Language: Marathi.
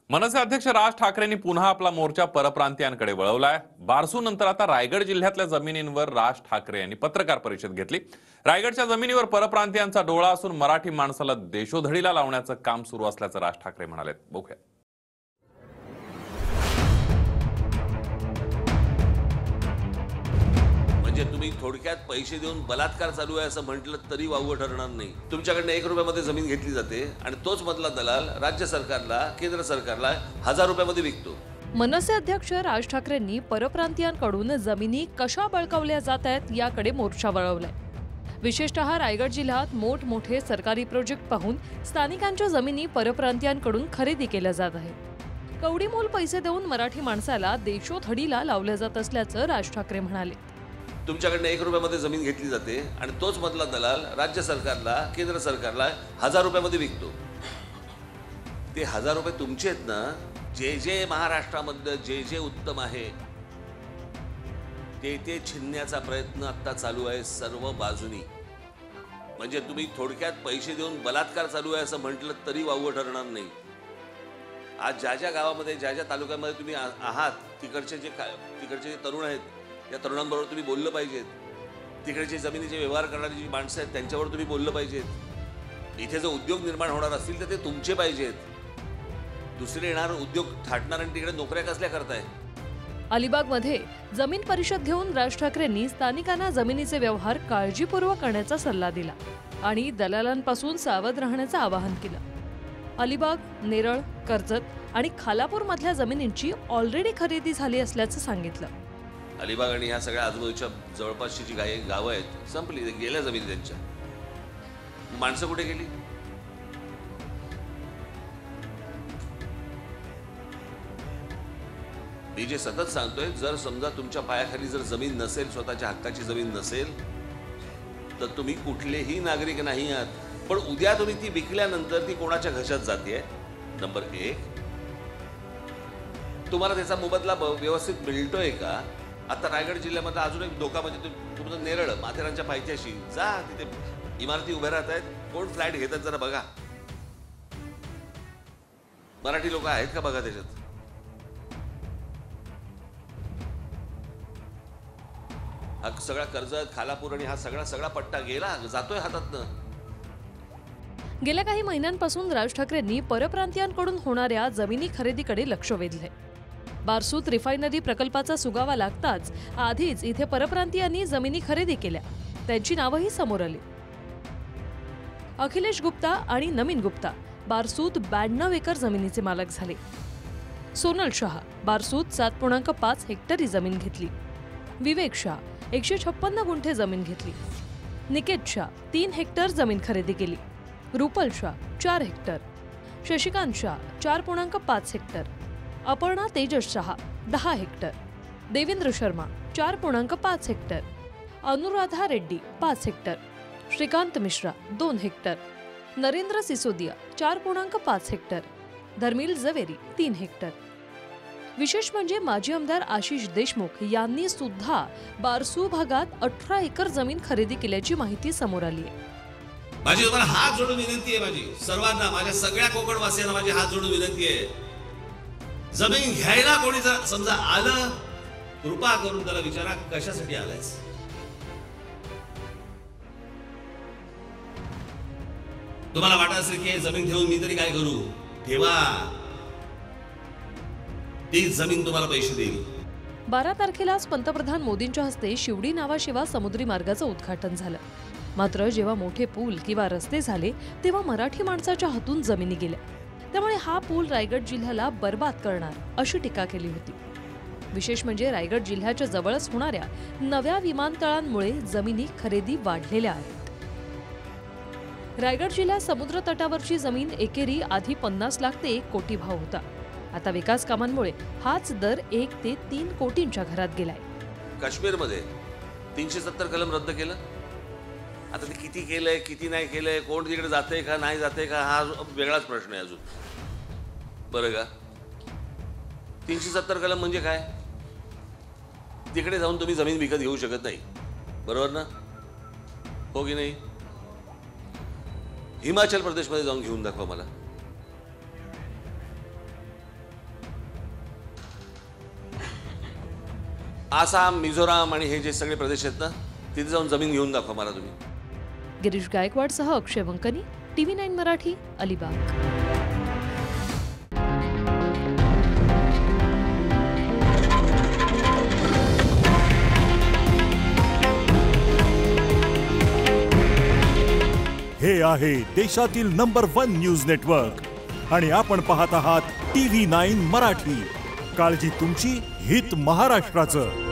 मनसे अध्यक्ष राज ठाकरेंनी पुन्हा आपला मोर्चा परप्रांतीयांकडे वळवलाय। बारसू नंतर आता रायगड जिल्ह्यातल्या जमिनींवर राज ठाकरे यांनी पत्रकार परिषद घेतली। रायगडच्या जमिनीवर परप्रांतीयांचा डोळा असून मराठी माणसाला देशोधडीला लावण्याचं काम सुरू असल्याचं राज ठाकरे म्हणाले। बघूया। म्हणजे तुम्ही थोडक्यात पैसे देऊन बलात्कार चालू आहे असं म्हटलं तरी वावगं ठरणार नाही। तुमच्याकडनं 1 रुपयामध्ये जमीन घेतली जाते आणि तोच मधला दलाल राज्य सरकारला, केंद्र सरकारला 1000 रुपयामध्ये विकतो। मनसे अध्यक्ष राज ठाकरेंनी परप्रांतीयांकडून जमिनी कशा बळकावल्या जात आहेत याकडे मोर्चा वळवलाय। विशेषतः रायगड जिल्ह्यात मोठमोठे सरकारी प्रोजेक्ट पाहून स्थानिकांच्या जमिनी परप्रांतीयांकडून खरेदी केल्या जात आहेत। कवडीमोल पैसे देऊन मराठी माणसाला देशोधडीला लावलं जात असल्याचं राज ठाकरे म्हणाले। तुमच्याकडनं 1 रुपयामध्ये जमीन घेतली जाते आणि तोच मधला दलाल राज्य सरकारला, केंद्र सरकारला 1000 रुपयामध्ये विकतो। ते 1000 रुपये तुमचे आहेत ना। जे महाराष्ट्रामध्ये जे उत्तम आहे ते छिनण्याचा प्रयत्न आता चालू आहे सर्व बाजूनी। म्हणजे तुम्ही थोडक्यात पैसे देऊन बलात्कार चालू आहे असं म्हटलं तरी वावगं ठरणार नाही। आज ज्या गावामध्ये, ज्या तालुक्यामध्ये तुम्ही आहात, तिकडचे जे तरुण आहेत, या तरुणांबरोबर तुम्ही बोललं पाहिजेत। तिकडचे जमिनीचे व्यवहार करणारी जी माणसं आहेत त्यांच्यावर तुम्ही बोललं पाहिजेत। इथे जो उद्योग निर्माण होणार असतील तर ते तुमचे पाहिजेत। दुसरे येणार उद्योग थाटणार आणि तिकडे नोकऱ्या कसल्या करताय। अलिबागमध्ये जमीन परिषद घेऊन राज ठाकरेंनी स्थानिकांना जमिनीचे व्यवहार काळजीपूर्वक करण्याचा सल्ला दिला आणि दलालांपासून सावध राहण्याचं आवाहन केलं। अलिबाग, नेरळ, कर्जत आणि खालापूर मधल्या जमिनींची ऑलरेडी खरेदी झाली असल्याचं सांगितलं। अलिबाग आणि ह्या सगळ्या आजूबाजूच्या जवळपासची जी गावं आहेत संपली, गेल्या जमिनी त्यांच्या। माणसं कुठे गेली? मी जे सतत सांगतोय, जर समजा तुमच्या पायाखाली जर जमीन नसेल, स्वतःच्या हक्काची जमीन नसेल, तर तुम्ही कुठलेही नागरिक नाही आहात। पण उद्या तुम्ही ती विकल्यानंतर ती कोणाच्या घशात जाते? नंबर 1, तुम्हाला त्याचा मोबदला व्यवस्थित मिळतोय का? आता रायगड जिल्ह्यामध्ये अजून एक धोका म्हणजे तुमचं नेरळ, माथेरानच्या पायथ्याशी जा, तिथे इमारती उभ्या राहत आहेत, कोण फ्लॅट घेतात जरा बघा। मराठी लोक आहेत का बघा त्याच्यात। हा सगळा कर्जत, खालापूर आणि हा सगळा पट्टा गेला, जातोय हातातनं। गेल्या काही महिन्यांपासून राज ठाकरेंनी परप्रांतीयांकडून होणाऱ्या जमिनी खरेदीकडे लक्ष वेधले। बारसूत रिफायनरी प्रकल्पाचा सुगावा लागताच आधीच इथे परप्रांतीयांनी जमिनी खरेदी केल्या। त्यांची नावंही समोर आली। अखिलेश गुप्ता आणि नमीन गुप्ता बारसूत 92 एकर जमिनीचे मालक झाले। सोनल शहा बारसूत 7.5 हेक्टरी जमीन घेतली। विवेक शाह 156 गुंठे जमीन घेतली। निकेत शाह 3 हेक्टर जमीन खरेदी केली। Rupal Shah 4 hectare. Shashikant Shah 4.5 hectare. Aparna Tejas Shah 10 hectare. Devendra Sharma 4.5 hectare. Anuradha Reddy 5 hectare. Shrikant Mishra 2 hectare. Narendra Sisodia 4.5 hectare. Dharmil Javeri 3 hectare. विशेष म्हणजे माजी आमदार आशिष देशमुख यांनी सुद्धा बारसू भागात 18 एकर जमीन खरेदी केल्याची माहिती समोर आली आहे। माझी तुम्हाला हात जोडून विनंती आहे, माझी सर्वांना, माझ्या सगळ्या कोकणवासियांना माझी हात जोडून विनंती आहे, जमीन घ्यायला कोणी जर समजा आलं, कृपा करून त्याला विचारा कशासाठी आलायस। तुम्हाला वाटत असेल की जमीन घेऊन मी तरी काय करू, ठेवा, ती जमीन तुम्हाला पैसे देईल। 12 तारखेलाच पंतप्रधान मोदींच्या हस्ते शिवडी नावाशिवा समुद्री मार्गाचं उद्घाटन झालं। मात्र जेव्हा मोठे पूल किंवा रस्ते झाले तेव्हा मराठी माणसाच्या हातून जमिनी गेल्या। त्यामुळे हा पूल रायगड जिल्ह्याला बर्बाद करणार अशी टीका केली होती। विशेष म्हणजे रायगड जिल्ह्याच्या जवळच होणाऱ्या नव्या विमानतळांमुळे जमिनी खरेदी वाढलेल्या आहेत। रायगड जिल्ह्यात समुद्र तटावरची जमीन एकेरी आधी 50 लाख ते 1 कोटी भाव होता। आता विकास कामांमुळे हाच दर 1 ते 3 कोटींच्या घरात गेलाय। काश्मीरमध्ये 370 कलम रद्द केलं। आता ते किती केलंय, किती नाही केलंय, कोण तिकडे जाते का नाही जाते का, हा वेगळाच प्रश्न आहे अजून। बरं का, 370 कलम म्हणजे काय? तिकडे जाऊन तुम्ही जमीन विकत घेऊ शकत नाही, बरोबर ना? हो की नाही? हिमाचल प्रदेशमध्ये जाऊन घेऊन दाखवा मला। आसाम, मिझोराम आणि हे जे सगळे प्रदेश आहेत ना, तिथे जाऊन जमीन घेऊन दाखवा मला तुम्ही. गिरीश गायकवाडसह अक्षय वंकनी, TV9 मराठी, अलिबाग. हे आहे देशातील नंबर 1 न्यूज नेटवर्क आणि आपण पाहत आहात TV9 मराठी. काळजी तुमची, हित महाराष्ट्राचं.